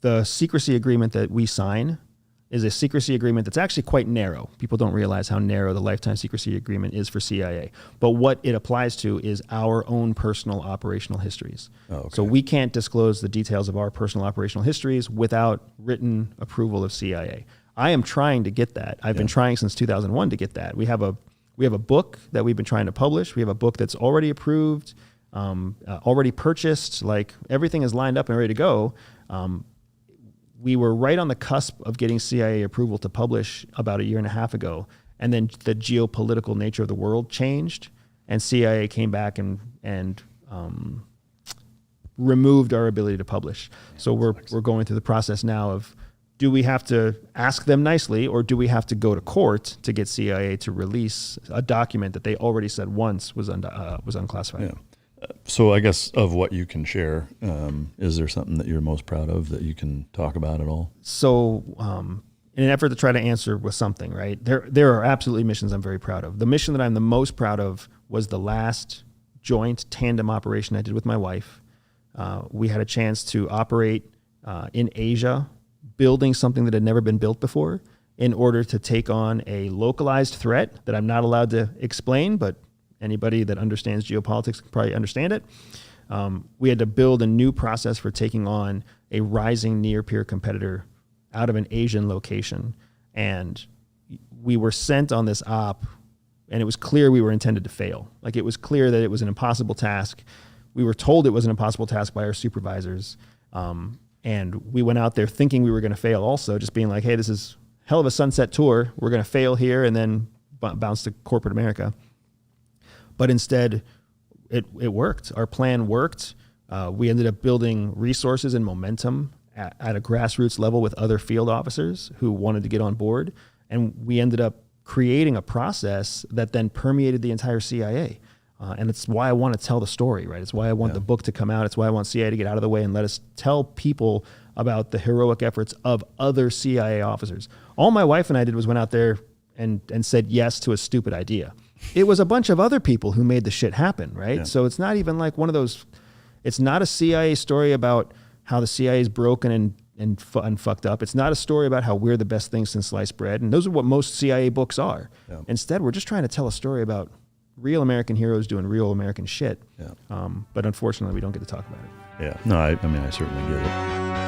the secrecy agreement that we sign is a secrecy agreement that's actually quite narrow. People don't realize how narrow the lifetime secrecy agreement is for CIA. But what it applies to is our own personal operational histories. Oh, okay. So we can't disclose the details of our personal operational histories without written approval of CIA. I am trying to get that. I've been trying since 2001 to get that. We have a book that we've been trying to publish. We have a book that's already approved, already purchased. Like everything is lined up and ready to go. We were right on the cusp of getting CIA approval to publish about 1.5 years ago. And then the geopolitical nature of the world changed, and CIA came back and removed our ability to publish. So we're going through the process now of, do we have to ask them nicely, or do we have to go to court to get CIA to release a document that they already said once was unclassified? Yeah. So I guess of what you can share, is there something that you're most proud of that you can talk about at all? So in an effort to try to answer with something, right, there are absolutely missions I'm very proud of. The mission that I'm the most proud of was the last joint tandem operation I did with my wife. We had a chance to operate in Asia, building something that had never been built before in order to take on a localized threat that I'm not allowed to explain, but anybody that understands geopolitics can probably understand it. We had to build a new process for taking on a rising near-peer competitor out of an Asian location. And we were sent on this op, and it was clear we were intended to fail. Like, it was clear that it was an impossible task. We were told it was an impossible task by our supervisors. And we went out there thinking we were going to fail also, just being like, hey, this is hell of a sunset tour. We're going to fail here and then bounce to corporate America. But instead, it worked. Our plan worked. We ended up building resources and momentum at a grassroots level with other field officers who wanted to get on board. And we ended up creating a process that then permeated the entire CIA. And it's why I want to tell the story, right? It's why I want the book to come out. It's why I want CIA to get out of the way and let us tell people about the heroic efforts of other CIA officers. All my wife and I did was went out there and said yes to a stupid idea. It was a bunch of other people who made the shit happen, right? Yeah. So it's not even like one of those, it's not a CIA story about how the CIA is broken and fucked up. It's not a story about how we're the best thing since sliced bread. And those are what most CIA books are. Yeah. Instead, we're just trying to tell a story about real American heroes doing real American shit. Yeah. But unfortunately, we don't get to talk about it. Yeah. No, I mean, I certainly get it.